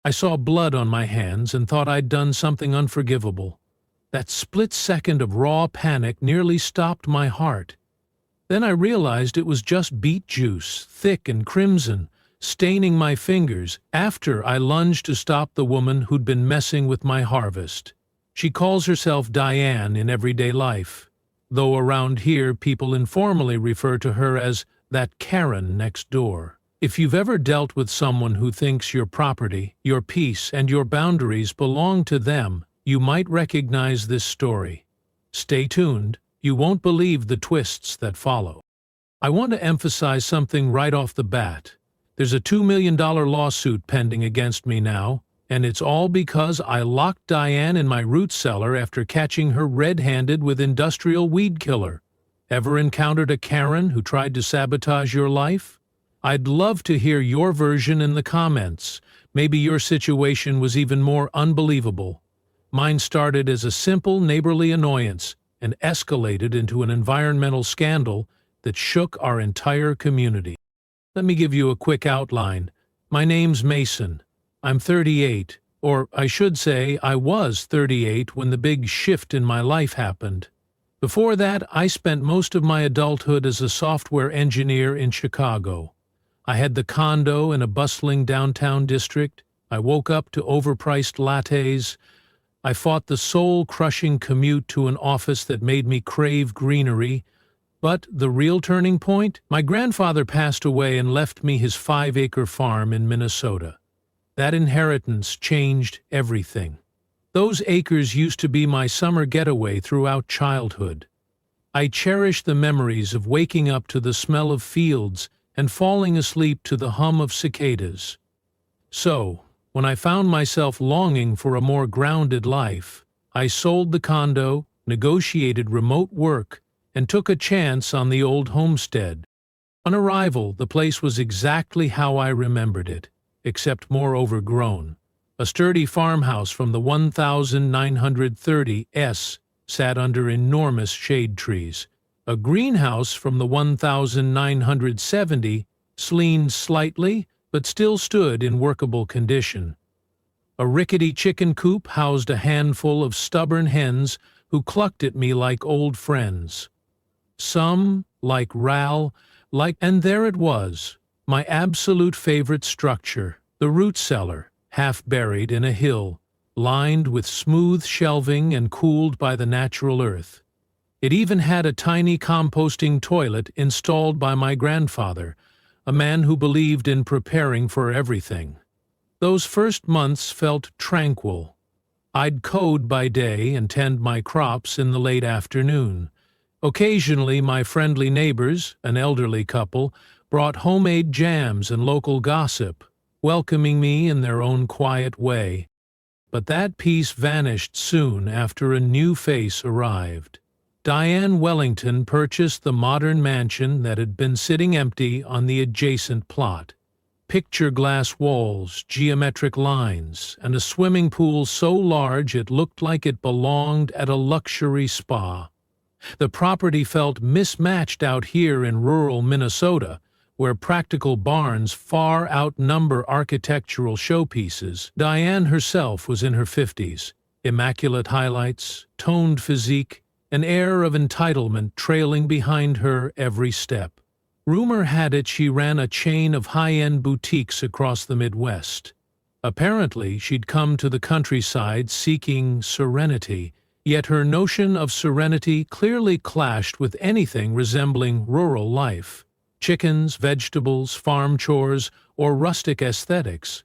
I saw blood on my hands and thought I'd done something unforgivable. That split second of raw panic nearly stopped my heart. Then I realized it was just beet juice, thick and crimson, staining my fingers after I lunged to stop the woman who'd been messing with my harvest. She calls herself Diane in everyday life, though around here people informally refer to her as that Karen next door. If you've ever dealt with someone who thinks your property, your peace, and your boundaries belong to them, you might recognize this story. Stay tuned, you won't believe the twists that follow. I want to emphasize something right off the bat. There's a $2 million lawsuit pending against me now, and it's all because I locked Diane in my root cellar after catching her red-handed with industrial weed killer. Ever encountered a Karen who tried to sabotage your life? I'd love to hear your version in the comments. Maybe your situation was even more unbelievable. Mine started as a simple neighborly annoyance and escalated into an environmental scandal that shook our entire community. Let me give you a quick outline. My name's Mason. I'm 38, or I should say I was 38 when the big shift in my life happened. Before that, I spent most of my adulthood as a software engineer in Chicago. I had the condo in a bustling downtown district. I woke up to overpriced lattes. I fought the soul-crushing commute to an office that made me crave greenery. But the real turning point? My grandfather passed away and left me his 5-acre farm in Minnesota. That inheritance changed everything. Those acres used to be my summer getaway throughout childhood. I cherish the memories of waking up to the smell of fields and falling asleep to the hum of cicadas. So, when I found myself longing for a more grounded life, I sold the condo, negotiated remote work, and took a chance on the old homestead. On arrival, the place was exactly how I remembered it, except more overgrown. A sturdy farmhouse from the 1930s sat under enormous shade trees. A greenhouse from the 1970 leaned slightly, but still stood in workable condition. A rickety chicken coop housed a handful of stubborn hens who clucked at me like old friends. Some, like Ral, and there it was, my absolute favorite structure, the root cellar, half buried in a hill, lined with smooth shelving and cooled by the natural earth. It even had a tiny composting toilet installed by my grandfather, a man who believed in preparing for everything. Those first months felt tranquil. I'd code by day and tend my crops in the late afternoon. Occasionally, my friendly neighbors, an elderly couple, brought homemade jams and local gossip, welcoming me in their own quiet way. But that peace vanished soon after a new face arrived. Diane Wellington purchased the modern mansion that had been sitting empty on the adjacent plot. Picture glass walls, geometric lines, and a swimming pool so large it looked like it belonged at a luxury spa. The property felt mismatched out here in rural Minnesota, where practical barns far outnumber architectural showpieces. Diane herself was in her 50s, immaculate highlights, toned physique, an air of entitlement trailing behind her every step. Rumor had it she ran a chain of high-end boutiques across the Midwest. Apparently, she'd come to the countryside seeking serenity, yet her notion of serenity clearly clashed with anything resembling rural life. Chickens, vegetables, farm chores, or rustic aesthetics.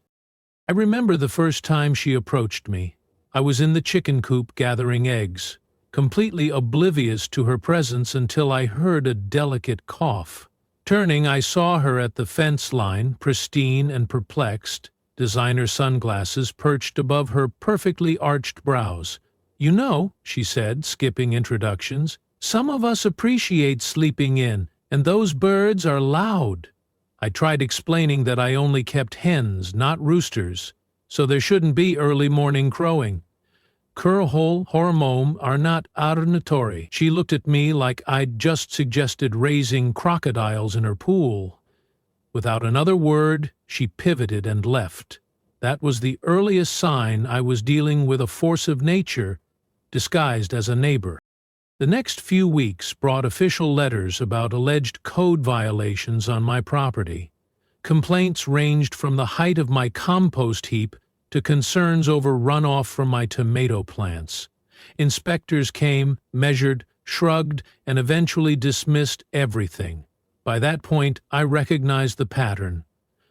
I remember the first time she approached me. I was in the chicken coop gathering eggs, completely oblivious to her presence until I heard a delicate cough. Turning, I saw her at the fence line, pristine and perplexed, designer sunglasses perched above her perfectly arched brows. "You know," she said, skipping introductions, "some of us appreciate sleeping in, and those birds are loud." I tried explaining that I only kept hens, not roosters, so there shouldn't be early morning crowing. Kurhol hormone are not ornithori. She looked at me like I'd just suggested raising crocodiles in her pool. Without another word, she pivoted and left. That was the earliest sign I was dealing with a force of nature disguised as a neighbor. The next few weeks brought official letters about alleged code violations on my property. Complaints ranged from the height of my compost heap to concerns over runoff from my tomato plants. Inspectors came, measured, shrugged, and eventually dismissed everything. By that point, I recognized the pattern.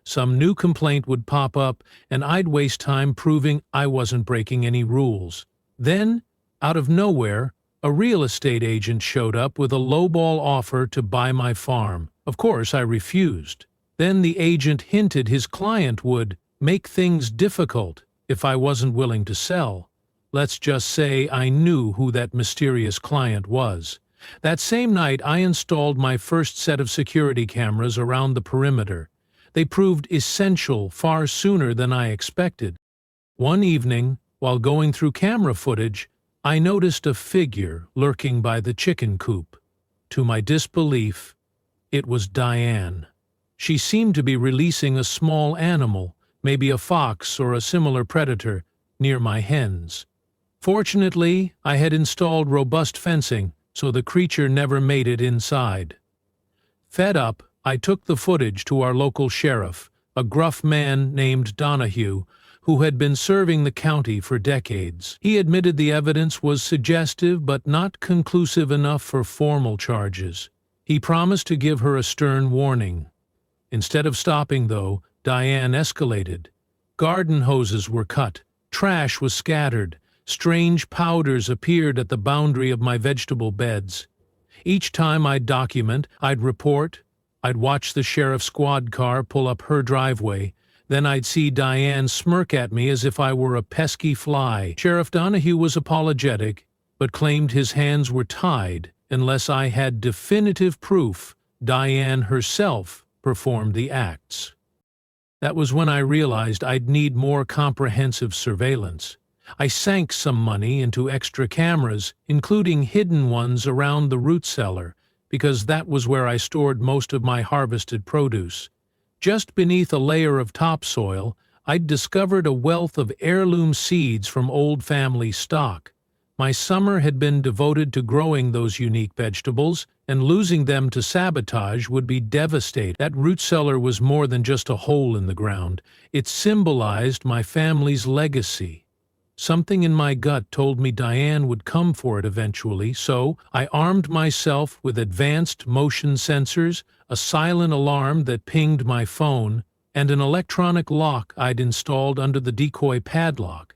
Some new complaint would pop up, and I'd waste time proving I wasn't breaking any rules. Then, out of nowhere, a real estate agent showed up with a lowball offer to buy my farm. Of course, I refused. Then the agent hinted his client would make things difficult if I wasn't willing to sell. Let's just say I knew who that mysterious client was. That same night, I installed my first set of security cameras around the perimeter. They proved essential far sooner than I expected. One evening, while going through camera footage, I noticed a figure lurking by the chicken coop. To my disbelief, it was Diane. She seemed to be releasing a small animal, maybe a fox or a similar predator, near my hens. Fortunately, I had installed robust fencing, so the creature never made it inside. Fed up, I took the footage to our local sheriff, a gruff man named Donahue, who had been serving the county for decades. He admitted the evidence was suggestive but not conclusive enough for formal charges. He promised to give her a stern warning. Instead of stopping, though, Diane escalated. Garden hoses were cut, trash was scattered, strange powders appeared at the boundary of my vegetable beds. Each time I'd document, I'd report, I'd watch the sheriff's squad car pull up her driveway. Then I'd see Diane smirk at me as if I were a pesky fly. Sheriff Donahue was apologetic, but claimed his hands were tied unless I had definitive proof Diane herself performed the acts. That was when I realized I'd need more comprehensive surveillance. I sank some money into extra cameras, including hidden ones around the root cellar, because that was where I stored most of my harvested produce. Just beneath a layer of topsoil, I'd discovered a wealth of heirloom seeds from old family stock. My summer had been devoted to growing those unique vegetables, and losing them to sabotage would be devastating. That root cellar was more than just a hole in the ground. It symbolized my family's legacy. Something in my gut told me Diane would come for it eventually, so I armed myself with advanced motion sensors, a silent alarm that pinged my phone, and an electronic lock I'd installed under the decoy padlock.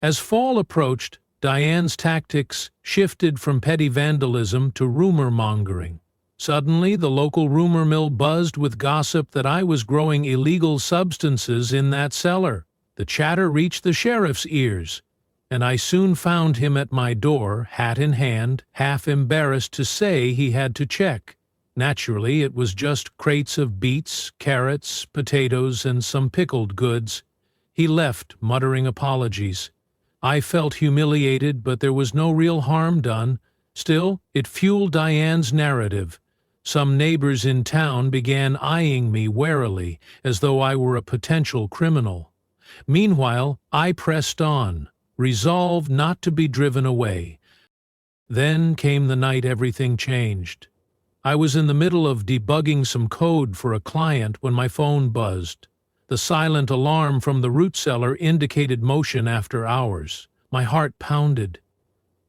As fall approached, Diane's tactics shifted from petty vandalism to rumor-mongering. Suddenly, the local rumor mill buzzed with gossip that I was growing illegal substances in that cellar. The chatter reached the sheriff's ears, and I soon found him at my door, hat in hand, half embarrassed to say he had to check. Naturally, it was just crates of beets, carrots, potatoes, and some pickled goods. He left, muttering apologies. I felt humiliated, but there was no real harm done. Still, it fueled Diane's narrative. Some neighbors in town began eyeing me warily, as though I were a potential criminal. Meanwhile, I pressed on, resolved not to be driven away. Then came the night everything changed. I was in the middle of debugging some code for a client when my phone buzzed. The silent alarm from the root cellar indicated motion after hours. My heart pounded.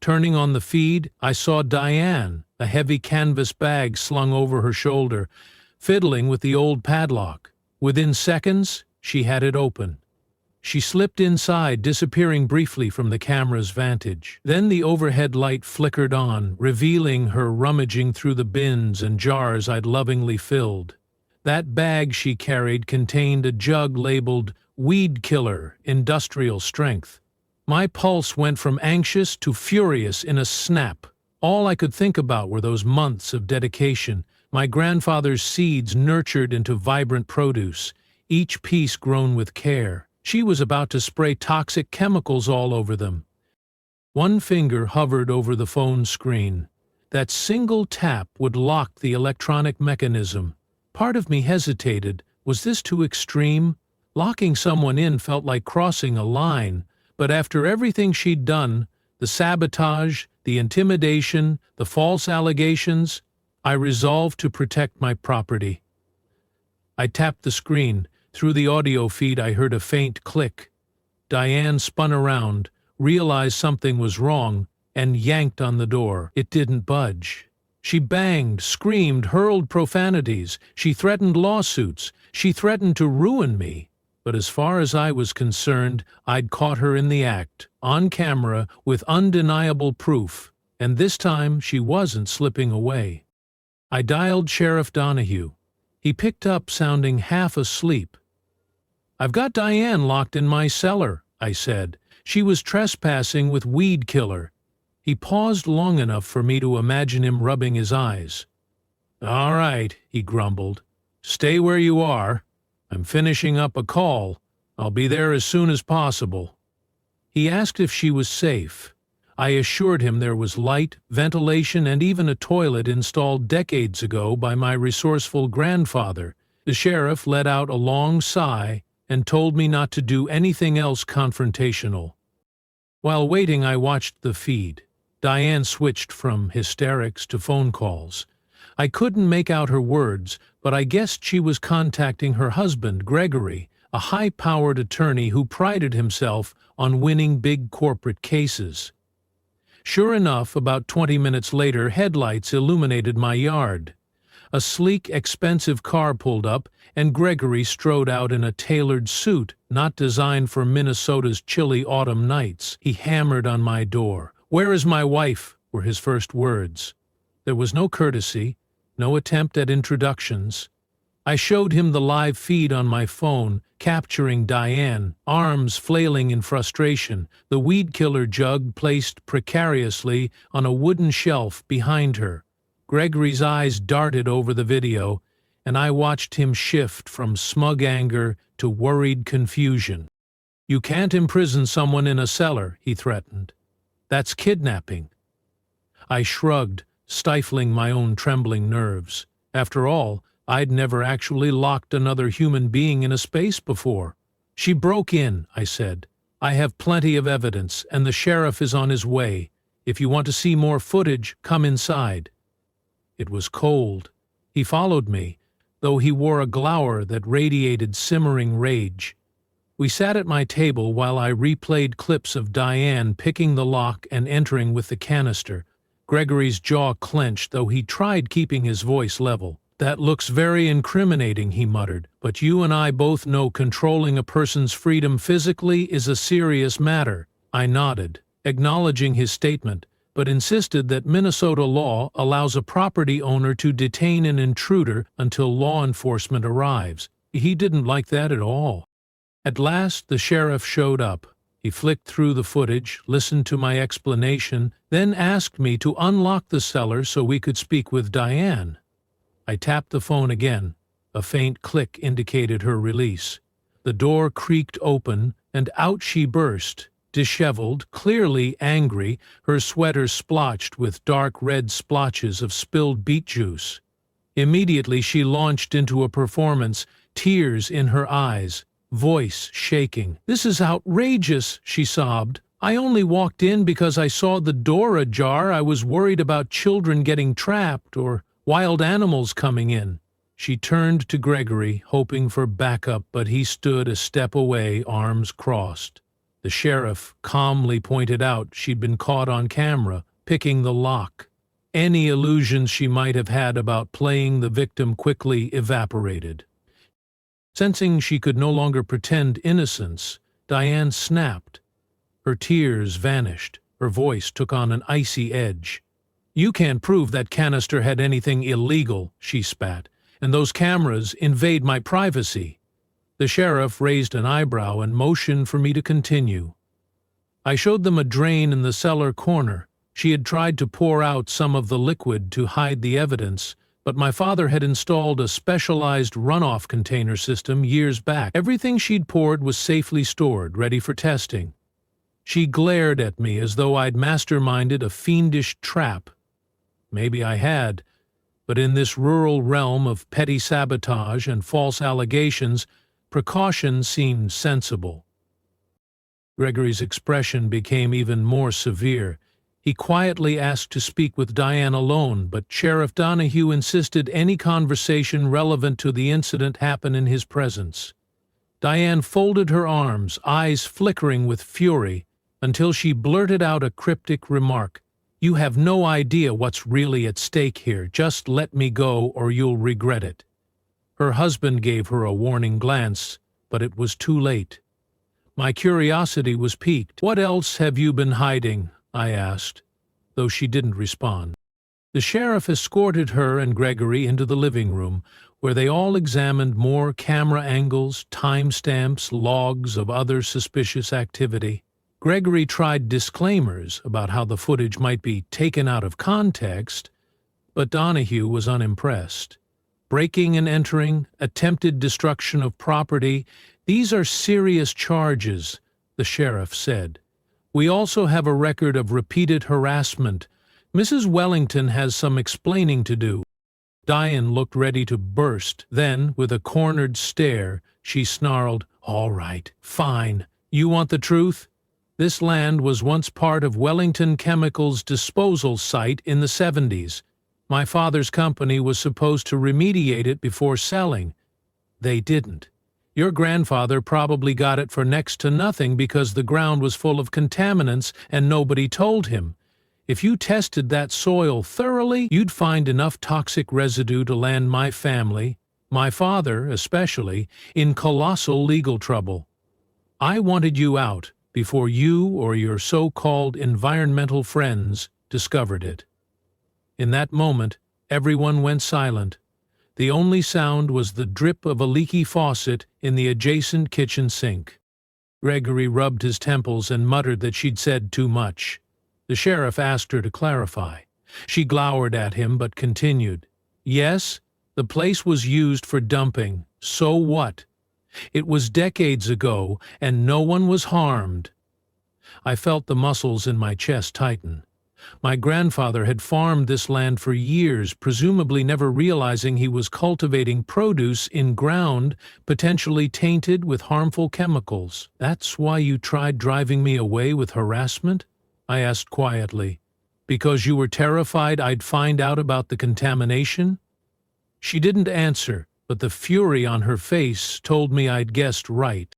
Turning on the feed, I saw Diane, a heavy canvas bag slung over her shoulder, fiddling with the old padlock. Within seconds, she had it open. She slipped inside, disappearing briefly from the camera's vantage. Then the overhead light flickered on, revealing her rummaging through the bins and jars I'd lovingly filled. That bag she carried contained a jug labeled Weed Killer, Industrial Strength. My pulse went from anxious to furious in a snap. All I could think about were those months of dedication, my grandfather's seeds nurtured into vibrant produce, each piece grown with care. She was about to spray toxic chemicals all over them. One finger hovered over the phone screen. That single tap would lock the electronic mechanism. Part of me hesitated. Was this too extreme? Locking someone in felt like crossing a line, but after everything she'd done, the sabotage, the intimidation, the false allegations, I resolved to protect my property. I tapped the screen. Through the audio feed I heard a faint click. Diane spun around, realized something was wrong, and yanked on the door. It didn't budge. She banged, screamed, hurled profanities. She threatened lawsuits. She threatened to ruin me. But as far as I was concerned, I'd caught her in the act, on camera, with undeniable proof, and this time she wasn't slipping away. I dialed Sheriff Donahue. He picked up, sounding half asleep. "I've got Diane locked in my cellar," I said. "She was trespassing with Weed Killer." He paused long enough for me to imagine him rubbing his eyes. "All right," he grumbled. "Stay where you are. I'm finishing up a call. I'll be there as soon as possible." He asked if she was safe. I assured him there was light, ventilation, and even a toilet installed decades ago by my resourceful grandfather. The sheriff let out a long sigh and told me not to do anything else confrontational. While waiting, I watched the feed. Diane switched from hysterics to phone calls. I couldn't make out her words, but I guessed she was contacting her husband, Gregory, a high-powered attorney who prided himself on winning big corporate cases. Sure enough, about 20 minutes later, headlights illuminated my yard. A sleek, expensive car pulled up, and Gregory strode out in a tailored suit not designed for Minnesota's chilly autumn nights. He hammered on my door. "Where is my wife?" were his first words. There was no courtesy, no attempt at introductions. I showed him the live feed on my phone, capturing Diane, arms flailing in frustration, the Weed Killer jug placed precariously on a wooden shelf behind her. Gregory's eyes darted over the video, and I watched him shift from smug anger to worried confusion. "You can't imprison someone in a cellar," he threatened. "That's kidnapping." I shrugged, stifling my own trembling nerves. After all, I'd never actually locked another human being in a space before. "She broke in," I said. "I have plenty of evidence, and the sheriff is on his way. If you want to see more footage, come inside." It was cold. He followed me, though he wore a glower that radiated simmering rage. We sat at my table while I replayed clips of Diane picking the lock and entering with the canister. Gregory's jaw clenched, though he tried keeping his voice level. "That looks very incriminating," he muttered, "but you and I both know controlling a person's freedom physically is a serious matter." I nodded, acknowledging his statement, but insisted that Minnesota law allows a property owner to detain an intruder until law enforcement arrives. He didn't like that at all. At last, the sheriff showed up. He flicked through the footage, listened to my explanation, then asked me to unlock the cellar so we could speak with Diane. I tapped the phone again. A faint click indicated her release. The door creaked open, and out she burst, disheveled, clearly angry, her sweater splotched with dark red splotches of spilled beet juice. Immediately she launched into a performance, tears in her eyes, voice shaking. "This is outrageous," she sobbed. "I only walked in because I saw the door ajar. I was worried about children getting trapped or wild animals coming in." She turned to Gregory, hoping for backup, but he stood a step away, arms crossed. The sheriff calmly pointed out she'd been caught on camera, picking the lock. Any illusions she might have had about playing the victim quickly evaporated. Sensing she could no longer pretend innocence, Diane snapped. Her tears vanished. Her voice took on an icy edge. "You can't prove that canister had anything illegal," she spat, "and those cameras invade my privacy." The sheriff raised an eyebrow and motioned for me to continue. I showed them a drain in the cellar corner. She had tried to pour out some of the liquid to hide the evidence, but my father had installed a specialized runoff container system years back. Everything she'd poured was safely stored, ready for testing. She glared at me as though I'd masterminded a fiendish trap. Maybe I had, but in this rural realm of petty sabotage and false allegations, precaution seemed sensible. Gregory's expression became even more severe. He quietly asked to speak with Diane alone, but Sheriff Donahue insisted any conversation relevant to the incident happen in his presence. Diane folded her arms, eyes flickering with fury, until she blurted out a cryptic remark. "You have no idea what's really at stake here. Just let me go or you'll regret it." Her husband gave her a warning glance, but it was too late. My curiosity was piqued. "What else have you been hiding?" I asked, though she didn't respond. The sheriff escorted her and Gregory into the living room, where they all examined more camera angles, timestamps, logs of other suspicious activity. Gregory tried disclaimers about how the footage might be taken out of context, but Donahue was unimpressed. Breaking and entering, attempted destruction of property, these are serious charges, the sheriff said. We also have a record of repeated harassment. Mrs. Wellington has some explaining to do. Diane looked ready to burst. Then, with a cornered stare, she snarled, "All right, fine. You want the truth? This land was once part of Wellington Chemicals' disposal site in the 70s. My father's company was supposed to remediate it before selling. They didn't. Your grandfather probably got it for next to nothing because the ground was full of contaminants and nobody told him. If you tested that soil thoroughly, you'd find enough toxic residue to land my family, my father especially, in colossal legal trouble. I wanted you out before you or your so-called environmental friends discovered it." In that moment, everyone went silent. The only sound was the drip of a leaky faucet in the adjacent kitchen sink. Gregory rubbed his temples and muttered that she'd said too much. The sheriff asked her to clarify. She glowered at him but continued. "Yes, the place was used for dumping. So what? It was decades ago, and no one was harmed." I felt the muscles in my chest tighten. My grandfather had farmed this land for years, presumably never realizing he was cultivating produce in ground potentially tainted with harmful chemicals. "That's why you tried driving me away with harassment?" I asked quietly. "Because you were terrified I'd find out about the contamination?" She didn't answer, but the fury on her face told me I'd guessed right.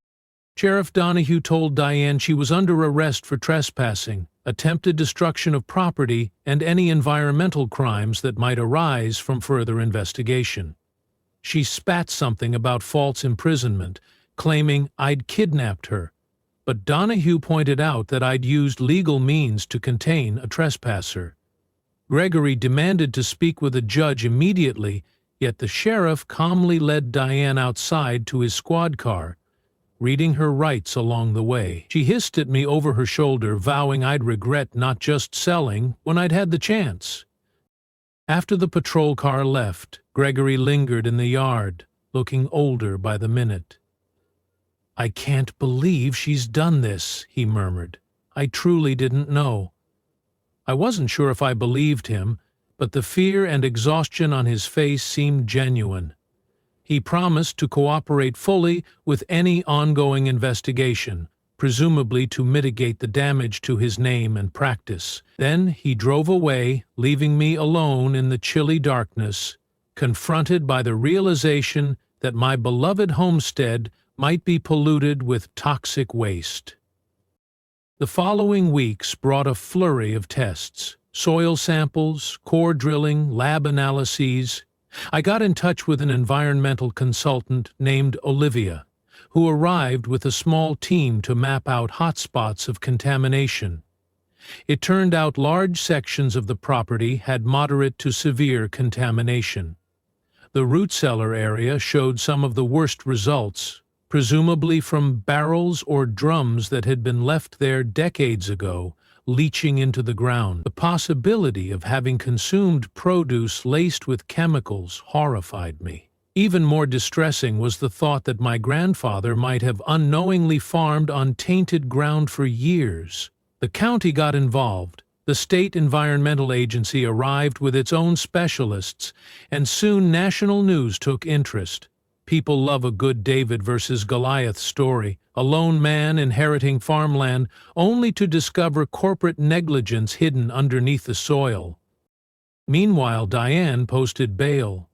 Sheriff Donahue told Diane she was under arrest for trespassing, attempted destruction of property, and any environmental crimes that might arise from further investigation. She spat something about false imprisonment, claiming I'd kidnapped her, but Donahue pointed out that I'd used legal means to contain a trespasser. Gregory demanded to speak with a judge immediately, yet the sheriff calmly led Diane outside to his squad car, reading her rights along the way. She hissed at me over her shoulder, vowing I'd regret not just selling when I'd had the chance. After the patrol car left, Gregory lingered in the yard, looking older by the minute. "I can't believe she's done this," he murmured. "I truly didn't know." I wasn't sure if I believed him, but the fear and exhaustion on his face seemed genuine. He promised to cooperate fully with any ongoing investigation, presumably to mitigate the damage to his name and practice. Then he drove away, leaving me alone in the chilly darkness, confronted by the realization that my beloved homestead might be polluted with toxic waste. The following weeks brought a flurry of tests: soil samples, core drilling, lab analyses. I got in touch with an environmental consultant named Olivia, who arrived with a small team to map out hotspots of contamination. It turned out large sections of the property had moderate to severe contamination. The root cellar area showed some of the worst results, presumably from barrels or drums that had been left there decades ago, leaching into the ground. The possibility of having consumed produce laced with chemicals horrified me. Even more distressing was the thought that my grandfather might have unknowingly farmed on tainted ground for years. The county got involved. The state environmental agency arrived with its own specialists, and soon national news took interest. People love a good David versus Goliath story, a lone man inheriting farmland only to discover corporate negligence hidden underneath the soil. Meanwhile, Diane posted bail.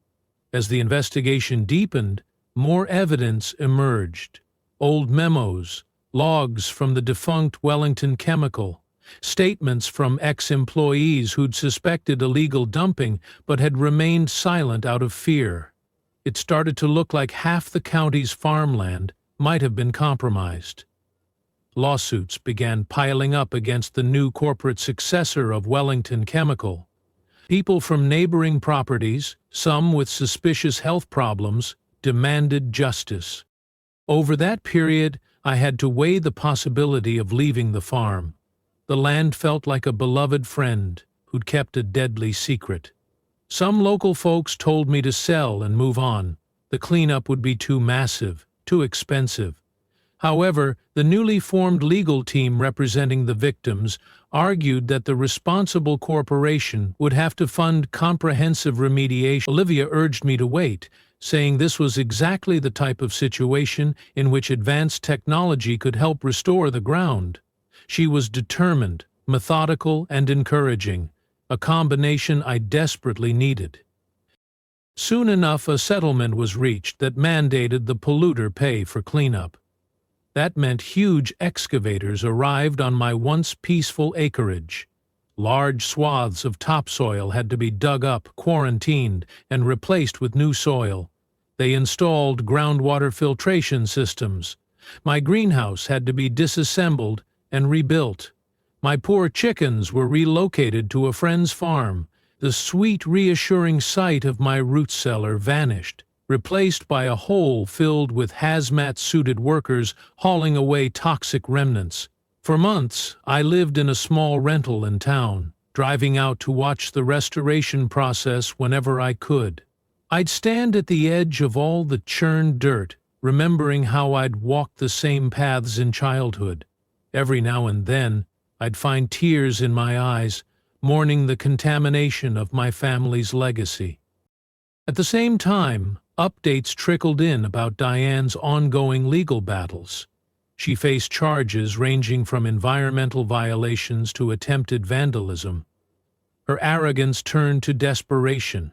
As the investigation deepened, more evidence emerged. Old memos, logs from the defunct Wellington Chemical, statements from ex-employees who'd suspected illegal dumping but had remained silent out of fear. It started to look like half the county's farmland might have been compromised. Lawsuits began piling up against the new corporate successor of Wellington Chemical. People from neighboring properties, some with suspicious health problems, demanded justice. Over that period, I had to weigh the possibility of leaving the farm. The land felt like a beloved friend who'd kept a deadly secret. Some local folks told me to sell and move on. The cleanup would be too massive, too expensive. However, the newly formed legal team representing the victims argued that the responsible corporation would have to fund comprehensive remediation. Olivia urged me to wait, saying this was exactly the type of situation in which advanced technology could help restore the ground. She was determined, methodical, and encouraging, a combination I desperately needed. Soon enough, a settlement was reached that mandated the polluter pay for cleanup. That meant huge excavators arrived on my once peaceful acreage. Large swaths of topsoil had to be dug up, quarantined, and replaced with new soil. They installed groundwater filtration systems. My greenhouse had to be disassembled and rebuilt. My poor chickens were relocated to a friend's farm. The sweet, reassuring sight of my root cellar vanished, replaced by a hole filled with hazmat-suited workers hauling away toxic remnants. For months, I lived in a small rental in town, driving out to watch the restoration process whenever I could. I'd stand at the edge of all the churned dirt, remembering how I'd walked the same paths in childhood. Every now and then, I'd find tears in my eyes, mourning the contamination of my family's legacy. At the same time, updates trickled in about Diane's ongoing legal battles. She faced charges ranging from environmental violations to attempted vandalism. Her arrogance turned to desperation.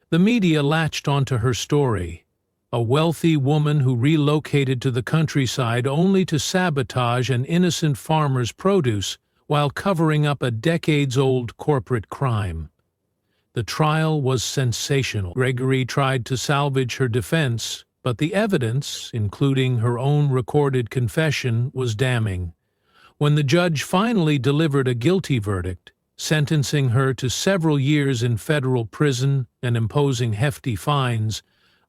The media latched onto her story, a wealthy woman who relocated to the countryside only to sabotage an innocent farmer's produce while covering up a decades-old corporate crime. The trial was sensational. Gregory tried to salvage her defense, but the evidence, including her own recorded confession, was damning. When the judge finally delivered a guilty verdict, sentencing her to several years in federal prison and imposing hefty fines,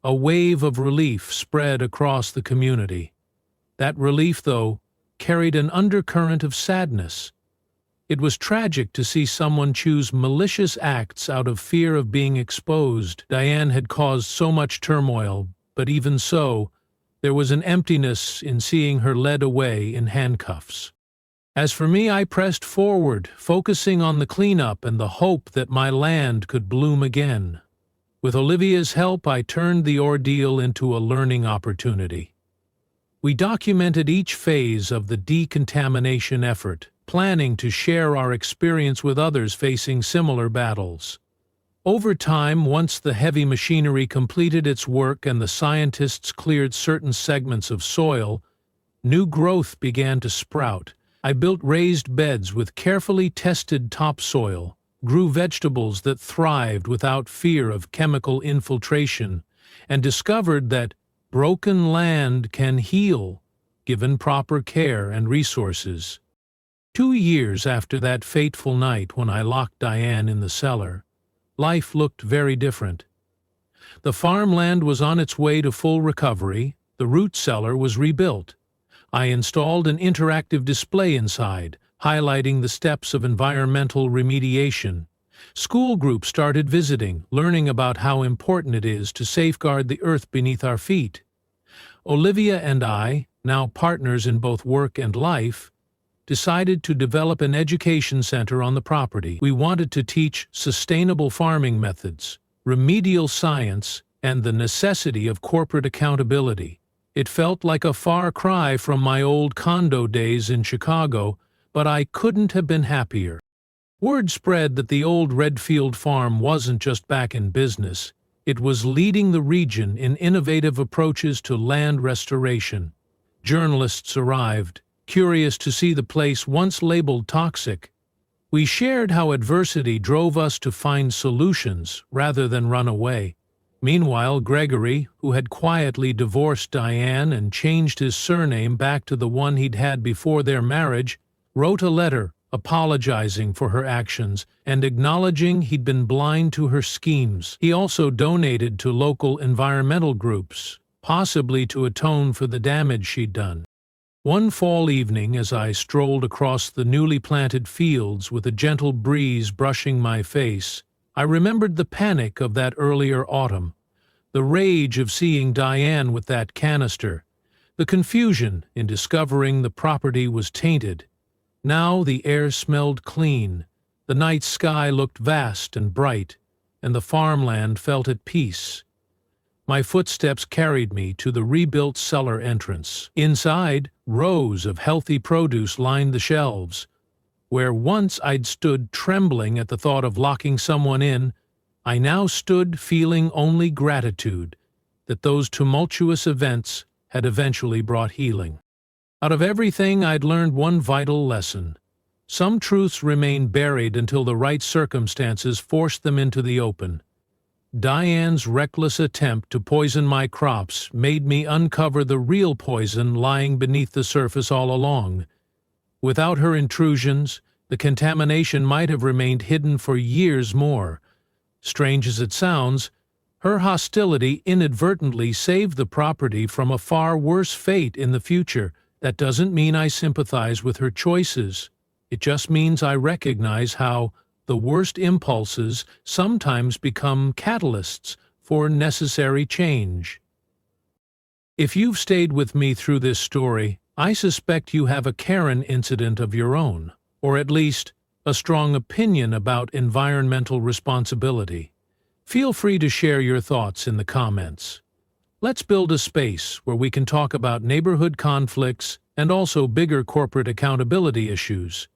a wave of relief spread across the community. That relief, though, carried an undercurrent of sadness. It was tragic to see someone choose malicious acts out of fear of being exposed. Diane had caused so much turmoil, but even so, there was an emptiness in seeing her led away in handcuffs. As for me, I pressed forward, focusing on the cleanup and the hope that my land could bloom again. With Olivia's help, I turned the ordeal into a learning opportunity. We documented each phase of the decontamination effort, planning to share our experience with others facing similar battles. Over time, once the heavy machinery completed its work and the scientists cleared certain segments of soil, new growth began to sprout. I built raised beds with carefully tested topsoil, grew vegetables that thrived without fear of chemical infiltration, and discovered that broken land can heal, given proper care and resources. 2 years after that fateful night when I locked Diane in the cellar, life looked very different. The farmland was on its way to full recovery, the root cellar was rebuilt. I installed an interactive display inside, highlighting the steps of environmental remediation. School groups started visiting, learning about how important it is to safeguard the earth beneath our feet. Olivia and I, now partners in both work and life, decided to develop an education center on the property. We wanted to teach sustainable farming methods, remedial science, and the necessity of corporate accountability. It felt like a far cry from my old condo days in Chicago, but I couldn't have been happier. Word spread that the old Redfield farm wasn't just back in business, it was leading the region in innovative approaches to land restoration. Journalists arrived, curious to see the place once labeled toxic. We shared how adversity drove us to find solutions rather than run away. Meanwhile, Gregory, who had quietly divorced Diane and changed his surname back to the one he'd had before their marriage, wrote a letter apologizing for her actions and acknowledging he'd been blind to her schemes. He also donated to local environmental groups, possibly to atone for the damage she'd done. One fall evening, as I strolled across the newly planted fields with a gentle breeze brushing my face, I remembered the panic of that earlier autumn, the rage of seeing Diane with that canister, the confusion in discovering the property was tainted. Now the air smelled clean, the night sky looked vast and bright, and the farmland felt at peace. My footsteps carried me to the rebuilt cellar entrance. Inside, rows of healthy produce lined the shelves. Where once I'd stood trembling at the thought of locking someone in, I now stood feeling only gratitude that those tumultuous events had eventually brought healing. Out of everything, I'd learned one vital lesson. Some truths remain buried until the right circumstances force them into the open. Diane's reckless attempt to poison my crops made me uncover the real poison lying beneath the surface all along. Without her intrusions, the contamination might have remained hidden for years more. Strange as it sounds, her hostility inadvertently saved the property from a far worse fate in the future. That doesn't mean I sympathize with her choices. It just means I recognize how the worst impulses sometimes become catalysts for necessary change. If you've stayed with me through this story, I suspect you have a Karen incident of your own, or at least a strong opinion about environmental responsibility. Feel free to share your thoughts in the comments. Let's build a space where we can talk about neighborhood conflicts and also bigger corporate accountability issues.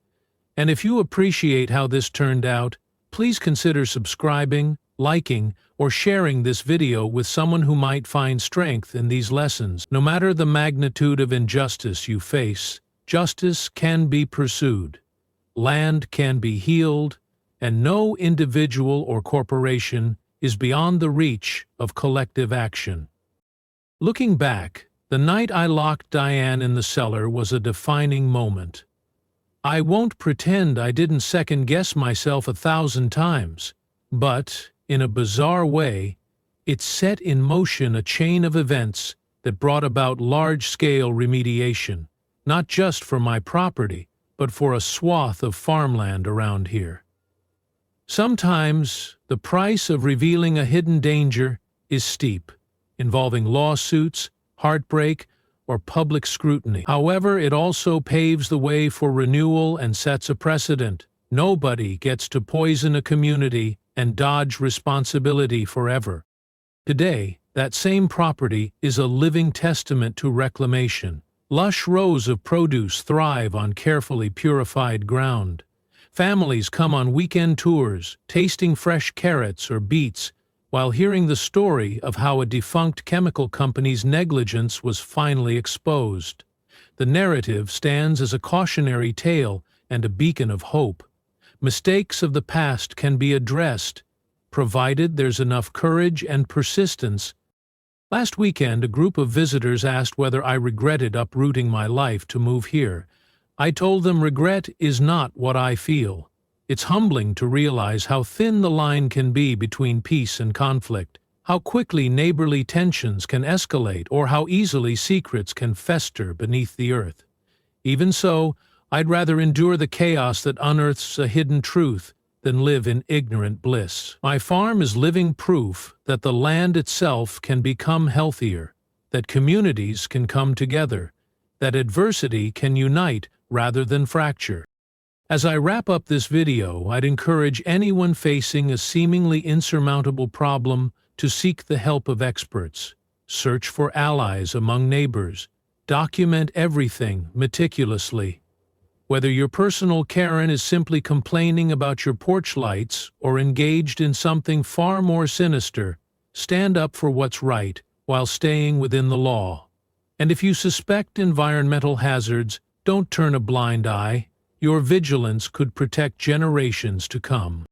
And if you appreciate how this turned out, please consider subscribing, liking, or sharing this video with someone who might find strength in these lessons. No matter the magnitude of injustice you face, justice can be pursued, land can be healed, and no individual or corporation is beyond the reach of collective action. Looking back, the night I locked Diane in the cellar was a defining moment. I won't pretend I didn't second-guess myself 1,000 times, but, in a bizarre way, it set in motion a chain of events that brought about large-scale remediation, not just for my property, but for a swath of farmland around here. Sometimes, the price of revealing a hidden danger is steep, involving lawsuits, heartbreak, or public scrutiny. However, it also paves the way for renewal and sets a precedent. Nobody gets to poison a community and dodge responsibility forever. Today, that same property is a living testament to reclamation. Lush rows of produce thrive on carefully purified ground. Families come on weekend tours, tasting fresh carrots or beets, while hearing the story of how a defunct chemical company's negligence was finally exposed. The narrative stands as a cautionary tale and a beacon of hope. Mistakes of the past can be addressed, provided there's enough courage and persistence. Last weekend, a group of visitors asked whether I regretted uprooting my life to move here. I told them regret is not what I feel. It's humbling to realize how thin the line can be between peace and conflict, how quickly neighborly tensions can escalate, or how easily secrets can fester beneath the earth. Even so, I'd rather endure the chaos that unearths a hidden truth than live in ignorant bliss. My farm is living proof that the land itself can become healthier, that communities can come together, that adversity can unite rather than fracture. As I wrap up this video, I'd encourage anyone facing a seemingly insurmountable problem to seek the help of experts. Search for allies among neighbors. Document everything meticulously. Whether your personal Karen is simply complaining about your porch lights or engaged in something far more sinister, stand up for what's right while staying within the law. And if you suspect environmental hazards, don't turn a blind eye. Your vigilance could protect generations to come.